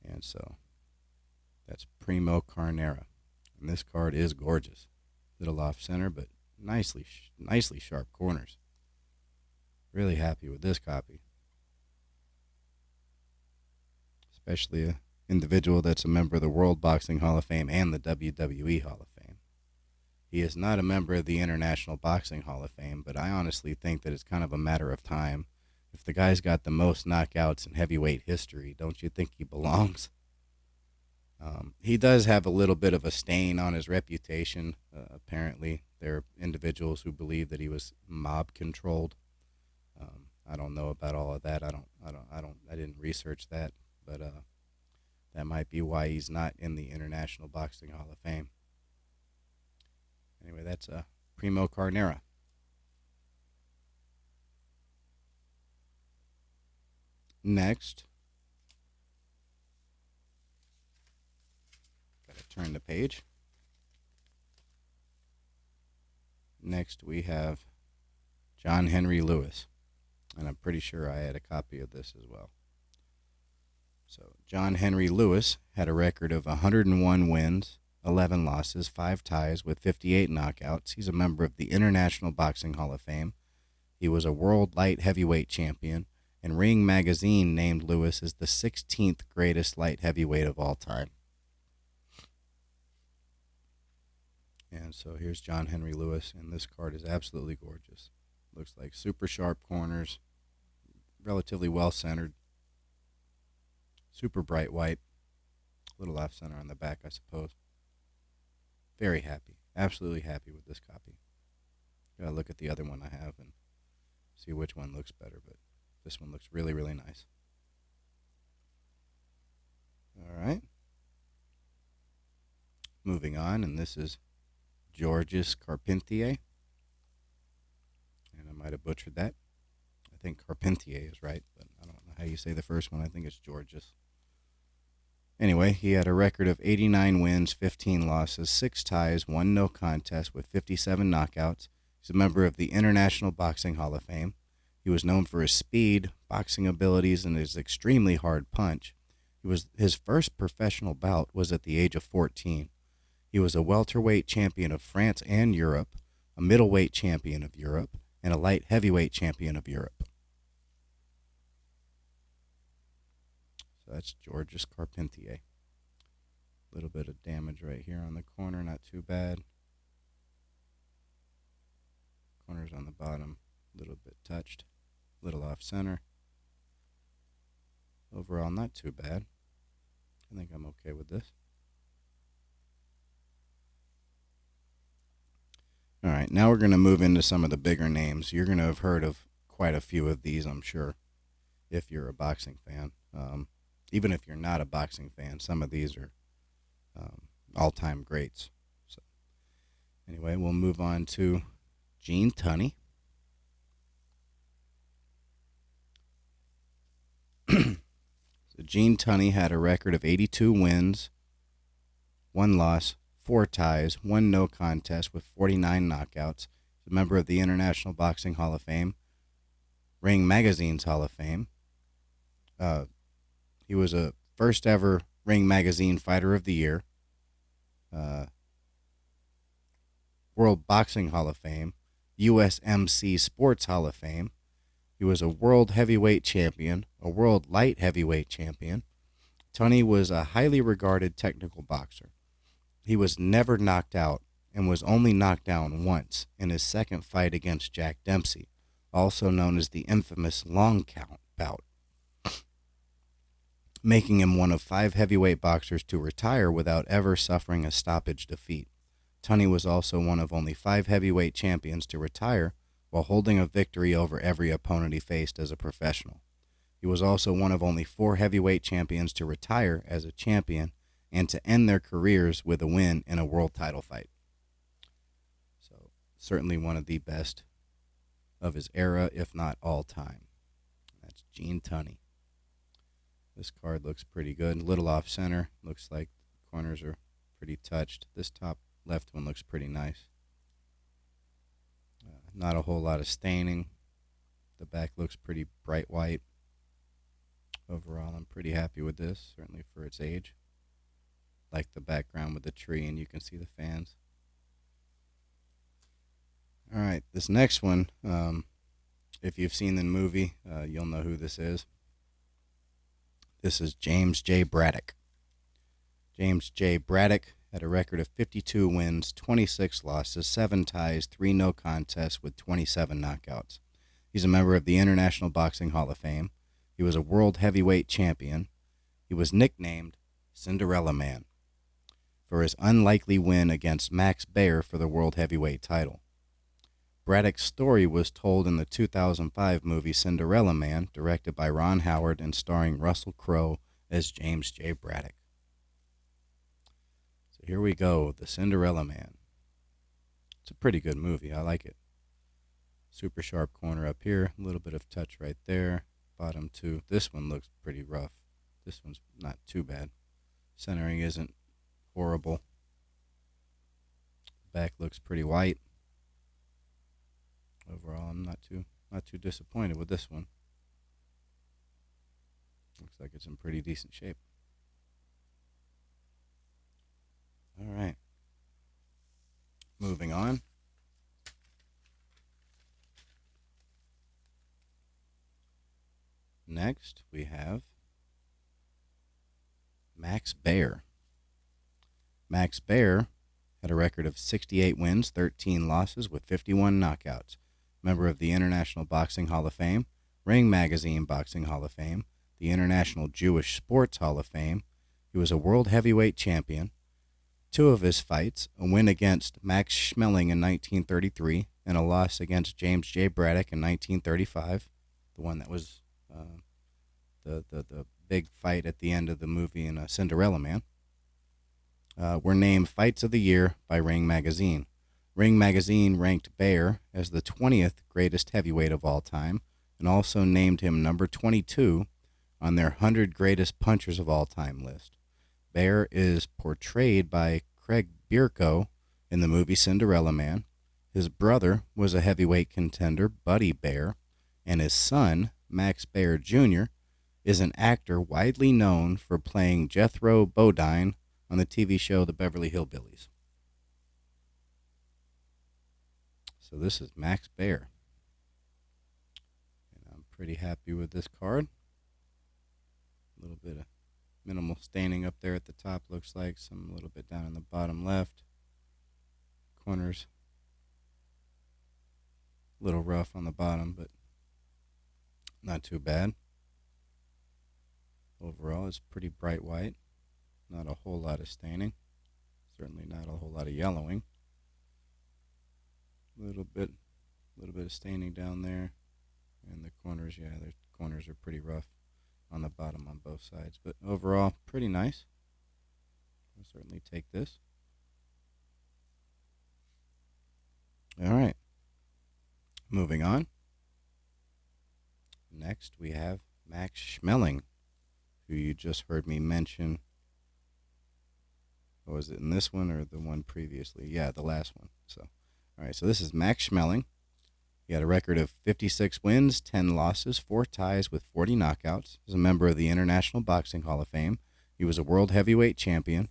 And so that's Primo Carnera. And this card is gorgeous. Little off center, but nicely sharp corners. Really happy with this copy. Especially an individual that's a member of the World Boxing Hall of Fame and the WWE Hall of Fame. He is not a member of the International Boxing Hall of Fame, but I honestly think that it's kind of a matter of time. If the guy's got the most knockouts in heavyweight history, don't you think he belongs? He does have a little bit of a stain on his reputation. Apparently, there are individuals who believe that he was mob controlled. I don't know about all of that. I didn't research that, but that might be why he's not in the International Boxing Hall of Fame. Anyway, that's Primo Carnera. Next, gotta turn the page. Next, we have John Henry Lewis, and I'm pretty sure I had a copy of this as well. So, John Henry Lewis had a record of 101 wins, 11 losses, 5 ties, with 58 knockouts. He's a member of the International Boxing Hall of Fame. He was a world light heavyweight champion, and Ring Magazine named Lewis as the 16th greatest light heavyweight of all time. And so here's John Henry Lewis, and this card is absolutely gorgeous. Looks like super sharp corners, relatively well centered, super bright white, little off center on the back, I suppose. Very happy, absolutely happy with this copy. Gotta look at the other one I have and see which one looks better, but this one looks really, really nice. All right. Moving on, and this is Georges Carpentier. And I might have butchered that. I think Carpentier is right, but I don't know how you say the first one. I think it's Georges. Anyway, he had a record of 89 wins, 15 losses, 6 ties, 1 no contest with 57 knockouts. He's a member of the International Boxing Hall of Fame. He was known for his speed, boxing abilities, and his extremely hard punch. His first professional bout was at the age of 14. He was a welterweight champion of France and Europe, a middleweight champion of Europe, and a light heavyweight champion of Europe. So that's Georges Carpentier. A little bit of damage right here on the corner, not too bad. Corners on the bottom, a little bit touched, a little off center. Overall, not too bad. I think I'm okay with this. All right, now we're going to move into some of the bigger names. You're going to have heard of quite a few of these, I'm sure, if you're a boxing fan. Even if you're not a boxing fan, some of these are all-time greats. So, anyway, we'll move on to Gene Tunney. So Gene Tunney had a record of 82 wins, 1 loss, 4 ties, 1 no contest with 49 knockouts. He's a member of the International Boxing Hall of Fame, Ring Magazine's Hall of Fame. He was a first ever Ring Magazine Fighter of the Year, World Boxing Hall of Fame, USMC Sports Hall of Fame. He was a world heavyweight champion, a world light heavyweight champion. Tunney was a highly regarded technical boxer. He was never knocked out and was only knocked down once in his second fight against Jack Dempsey, also known as the infamous long count bout, making him one of 5 heavyweight boxers to retire without ever suffering a stoppage defeat. Tunney was also one of only 5 heavyweight champions to retire while holding a victory over every opponent he faced as a professional. He was also one of only 4 heavyweight champions to retire as a champion and to end their careers with a win in a world title fight. So, certainly one of the best of his era, if not all time. That's Gene Tunney. This card looks pretty good. A little off center. Looks like the corners are pretty touched. This top left one looks pretty nice. Not a whole lot of staining. The back looks pretty bright white. Overall, I'm pretty happy with this, certainly for its age. Like the background with the tree, and you can see the fans. All right, this next one, if you've seen the movie, you'll know who this is. This is James J. Braddock. James J. Braddock had a record of 52 wins, 26 losses, 7 ties, 3 no contests with 27 knockouts. He's a member of the International Boxing Hall of Fame. He was a world heavyweight champion. He was nicknamed Cinderella Man for his unlikely win against Max Baer for the world heavyweight title. Braddock's story was told in the 2005 movie Cinderella Man, directed by Ron Howard and starring Russell Crowe as James J. Braddock. So here we go, The Cinderella Man. It's a pretty good movie. I like it. Super sharp corner up here, a little bit of touch right there. Bottom 2. This one looks pretty rough. This one's not too bad. Centering isn't horrible. Back looks pretty white. Overall, I'm not too disappointed with this one. Looks like it's in pretty decent shape. All right. Moving on. Next, we have Max Baer. Max Baer had a record of 68 wins, 13 losses, with 51 knockouts. Member of the International Boxing Hall of Fame, Ring Magazine Boxing Hall of Fame, the International Jewish Sports Hall of Fame. He was a world heavyweight champion. Two of his fights, a win against Max Schmeling in 1933 and a loss against James J. Braddock in 1935, the one that was the big fight at the end of the movie in Cinderella Man, were named Fights of the Year by Ring Magazine. Ring Magazine ranked Baer as the 20th greatest heavyweight of all time and also named him number 22 on their 100 greatest punchers of all time list. Baer is portrayed by Craig Bierko in the movie Cinderella Man. His brother was a heavyweight contender, Buddy Baer, and his son, Max Baer Jr., is an actor widely known for playing Jethro Bodine on the TV show The Beverly Hillbillies. So this is Max Baer. And I'm pretty happy with this card. A little bit of minimal staining up there at the top, looks like. Some a little bit down in the bottom left. Corners a little rough on the bottom, but not too bad. Overall, it's pretty bright white. Not a whole lot of staining. Certainly not a whole lot of yellowing. A little bit of staining down there. And the corners, yeah, the corners are pretty rough on the bottom on both sides. But overall, pretty nice. I'll certainly take this. All right. Moving on. Next, we have Max Schmeling, who you just heard me mention. Or was it in this one or the one previously? Yeah, the last one. So, all right, so this is Max Schmeling. He had a record of 56 wins, 10 losses, 4 ties with 40 knockouts. He's a member of the International Boxing Hall of Fame. He was a world heavyweight champion.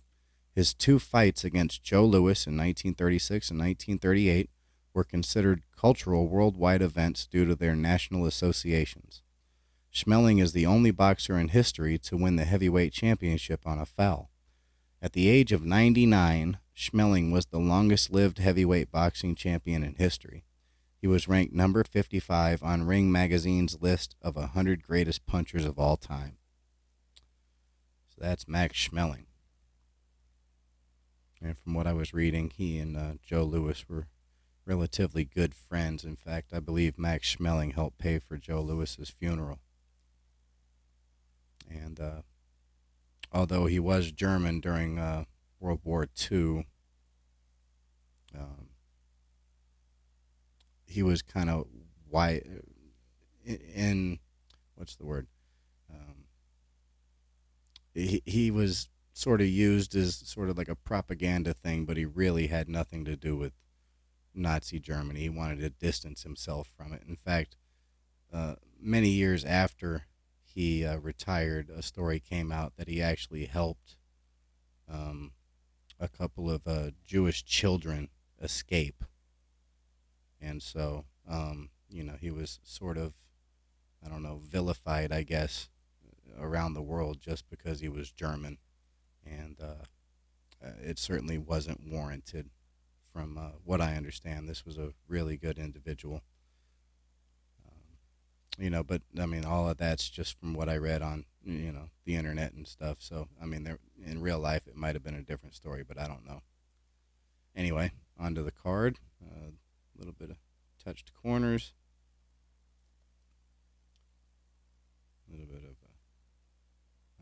His 2 fights against Joe Louis in 1936 and 1938 were considered cultural worldwide events due to their national associations. Schmeling is the only boxer in history to win the heavyweight championship on a foul. At the age of 99, Schmeling was the longest-lived heavyweight boxing champion in history. He was ranked number 55 on Ring Magazine's list of 100 greatest punchers of all time. So that's Max Schmeling. And from what I was reading, he and Joe Louis were relatively good friends. In fact, I believe Max Schmeling helped pay for Joe Louis's funeral. And although he was German during World War II, he was kind of white in what's the word? He was sort of used as sort of like a propaganda thing, but he really had nothing to do with Nazi Germany. He wanted to distance himself from it. In fact, many years after he retired, a story came out that he actually helped a couple of Jewish children escape. And so, he was sort of, vilified, I guess, around the world just because he was German. And it certainly wasn't warranted. From what I understand, this was a really good individual. But I mean, all of that's just from what I read on, the internet and stuff. So, I mean, in real life, it might have been a different story, but I don't know. Anyway, onto the card. A little bit of touched corners. A little bit of,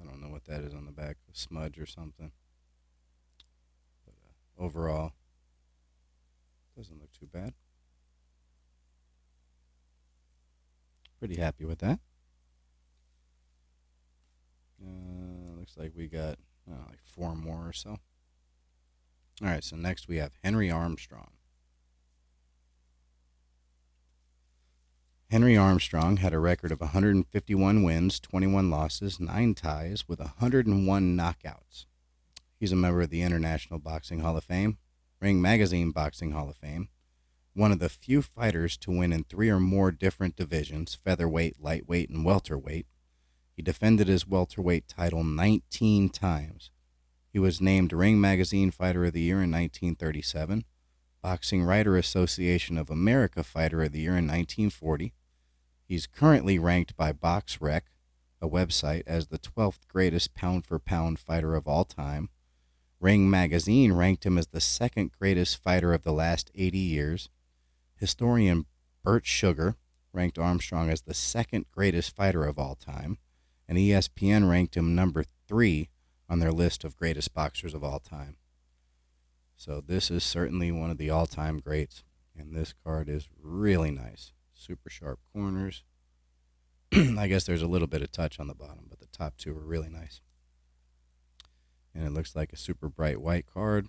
I don't know what that is on the back, a smudge or something. But overall, doesn't look too bad. Pretty happy with that. Looks like we got like 4 more or so. All right, so next we have Henry Armstrong. Henry Armstrong had a record of 151 wins, 21 losses, 9 ties with 101 knockouts. He's a member of the International Boxing Hall of Fame, Ring Magazine Boxing Hall of Fame, one of the few fighters to win in 3 or more different divisions, featherweight, lightweight, and welterweight. He defended his welterweight title 19 times. He was named Ring Magazine Fighter of the Year in 1937, Boxing Writer Association of America Fighter of the Year in 1940. He's currently ranked by BoxRec, a website, as the 12th greatest pound-for-pound fighter of all time. Ring Magazine ranked him as the second greatest fighter of the last 80 years. Historian Bert Sugar ranked Armstrong as the second greatest fighter of all time, and ESPN ranked him number 3 on their list of greatest boxers of all time. So this is certainly one of the all-time greats, and this card is really nice. Super sharp corners. I guess there's a little bit of touch on the bottom, but the top two are really nice. And it looks like a super bright white card.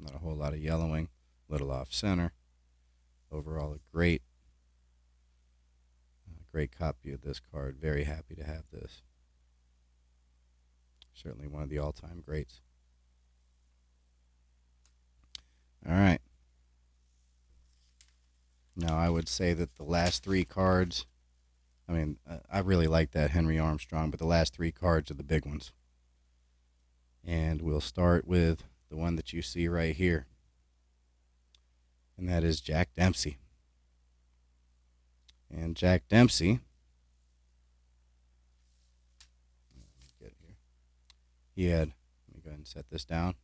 Not a whole lot of yellowing. A little off center. Overall, a great copy of this card. Very happy to have this. Certainly one of the all-time greats. All right. Now, I would say that the last 3 cards, I really like that Henry Armstrong, but the last 3 cards are the big ones. And we'll start with the one that you see right here. And that is Jack Dempsey. And Jack Dempsey, let me go ahead and set this down.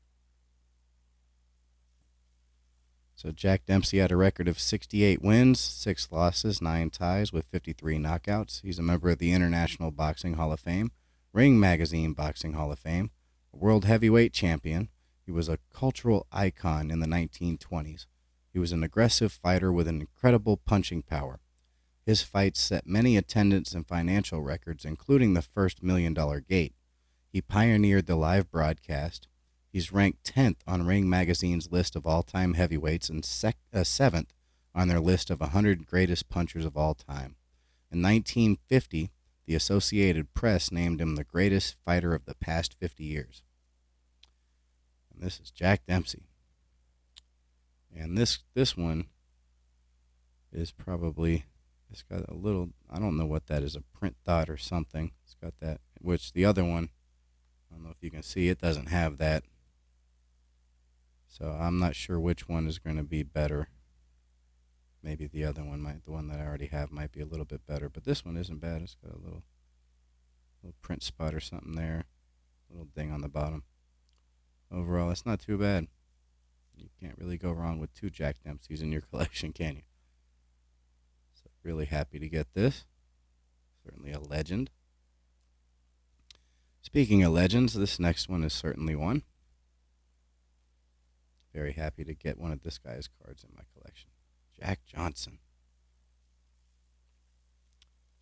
So Jack Dempsey had a record of 68 wins, 6 losses, 9 ties with 53 knockouts. He's a member of the International Boxing Hall of Fame, Ring Magazine Boxing Hall of Fame, a world heavyweight champion. He was a cultural icon in the 1920s. He was an aggressive fighter with an incredible punching power. His fights set many attendance and financial records, including the first $1 Million Gate. He pioneered the live broadcast. He's ranked 10th on Ring Magazine's list of all-time heavyweights and 7th on their list of 100 greatest punchers of all time. In 1950, the Associated Press named him the greatest fighter of the past 50 years. And this is Jack Dempsey. And this one is probably... It's got a little, I don't know what that is, a print dot or something. It's got that, which the other one, I don't know if you can see, it doesn't have that. So I'm not sure which one is going to be better. Maybe the other one the one that I already have might be a little bit better. But this one isn't bad. It's got a little print spot or something there. A little ding on the bottom. Overall, it's not too bad. You can't really go wrong with 2 Jack Dempseys in your collection, can you? Really happy to get this. Certainly a legend. Speaking of legends, this next one is certainly one. Very happy to get one of this guy's cards in my collection. Jack Johnson.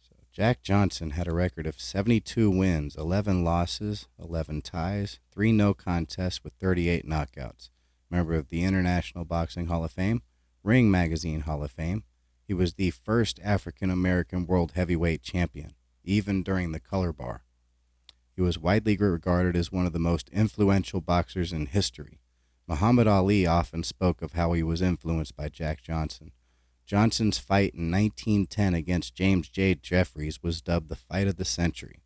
So Jack Johnson had a record of 72 wins, 11 losses, 11 ties, 3 no contests with 38 knockouts. Member of the International Boxing Hall of Fame, Ring Magazine Hall of Fame. He was the first African-American world heavyweight champion, even during the color bar. He was widely regarded as one of the most influential boxers in history. Muhammad Ali often spoke of how he was influenced by Jack Johnson. Johnson's fight in 1910 against James J. Jeffries was dubbed the fight of the century.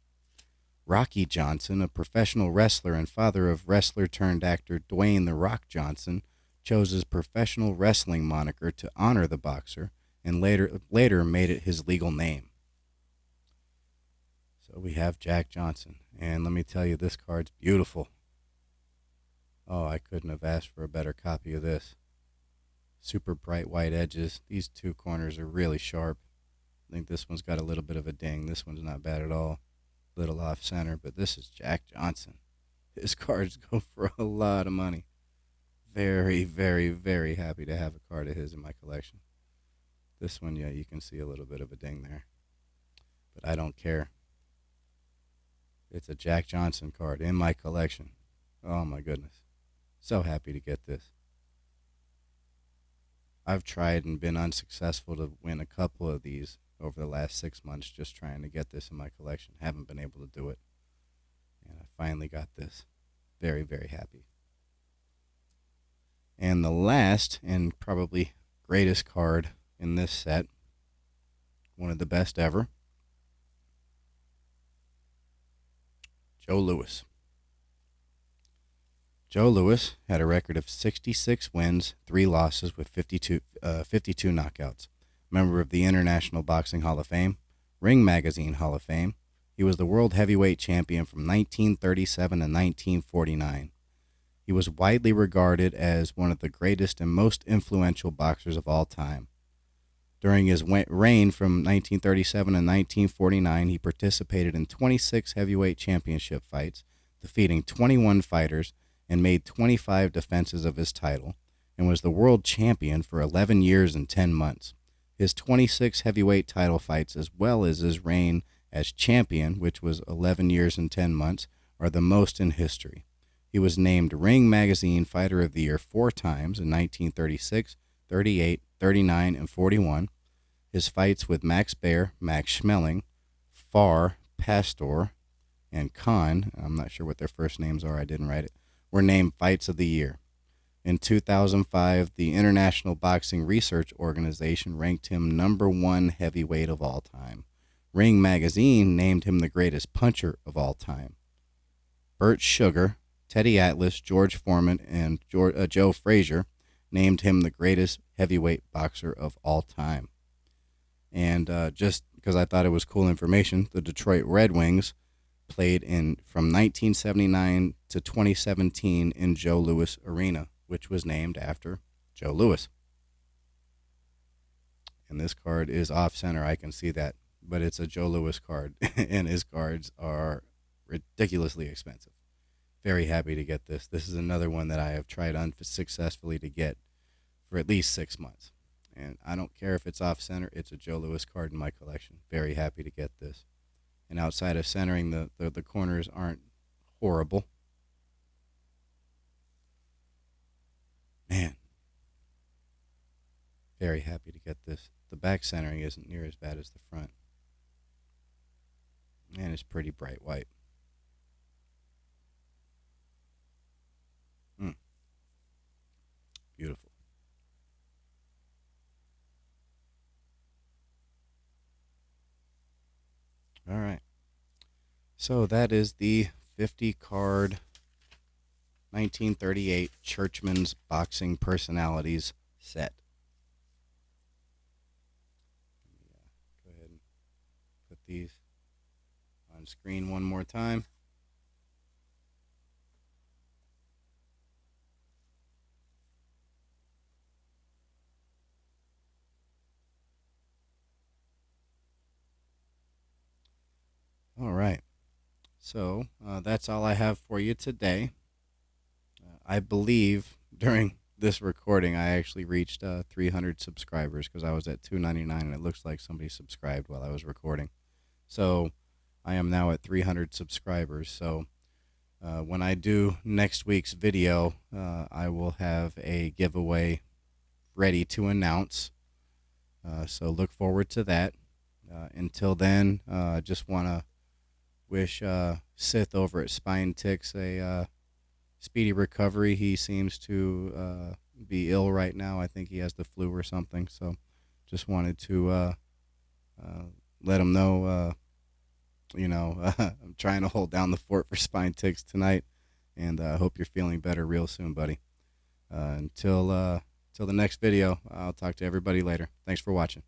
Rocky Johnson, a professional wrestler and father of wrestler-turned-actor Dwayne "The Rock" Johnson, chose his professional wrestling moniker to honor the boxer, and later made it his legal name. So we have Jack Johnson. And let me tell you, this card's beautiful. Oh, I couldn't have asked for a better copy of this. Super bright white edges. These 2 corners are really sharp. I think this one's got a little bit of a ding. This one's not bad at all. Little off center, but this is Jack Johnson. His cards go for a lot of money. Very, very, very happy to have a card of his in my collection. This one, yeah, you can see a little bit of a ding there. But I don't care. It's a Jack Johnson card in my collection. Oh, my goodness. So happy to get this. I've tried and been unsuccessful to win a couple of these over the last 6 months just trying to get this in my collection. Haven't been able to do it. And I finally got this. Very, very happy. And the last and probably greatest card in this set, one of the best ever, Joe Louis. Joe Louis had a record of 66 wins, 3 losses with 52 knockouts. Member of the International Boxing Hall of Fame, Ring Magazine Hall of Fame. He was the world heavyweight champion from 1937 to 1949. He was widely regarded as one of the greatest and most influential boxers of all time. During his reign from 1937 to 1949, he participated in 26 heavyweight championship fights, defeating 21 fighters, and made 25 defenses of his title, and was the world champion for 11 years and 10 months. His 26 heavyweight title fights, as well as his reign as champion, which was 11 years and 10 months, are the most in history. He was named Ring Magazine Fighter of the Year 4 times in 1936, 38, 39, and 41. His fights with Max Baer, Max Schmeling, Farr, Pastor, and Khan, I'm not sure what their first names are, I didn't write it, were named Fights of the Year. In 2005, the International Boxing Research Organization ranked him number 1 heavyweight of all time. Ring Magazine named him the greatest puncher of all time. Bert Sugar, Teddy Atlas, George Foreman, and Joe Frazier named him the greatest heavyweight boxer of all time. And just because I thought it was cool information, the Detroit Red Wings played from 1979 to 2017 in Joe Louis Arena, which was named after Joe Louis. And this card is off center, I can see that, but it's a Joe Louis card, and his cards are ridiculously expensive. Very happy to get this. This is another one that I have tried unsuccessfully to get for at least 6 months. And I don't care if it's off center, it's a Joe Louis card in my collection. Very happy to get this. And outside of centering, the corners aren't horrible. Man, very happy to get this. The back centering isn't near as bad as the front. And it's pretty bright white. Beautiful. All right. So that is the 50 card 1938 Churchman's Boxing Personalities set. Go ahead and put these on screen one more time. All right. So that's all I have for you today. I believe during this recording, I actually reached 300 subscribers because I was at 299, and it looks like somebody subscribed while I was recording. So I am now at 300 subscribers. So when I do next week's video, I will have a giveaway ready to announce. So look forward to that. Until then, I just want to wish Sith over at Spine Ticks a speedy recovery. He seems to be ill right now. I think he has the flu or something. So just wanted to let him know, I'm trying to hold down the fort for Spine Ticks tonight. And I hope you're feeling better real soon, buddy. Until the next video, I'll talk to everybody later. Thanks for watching.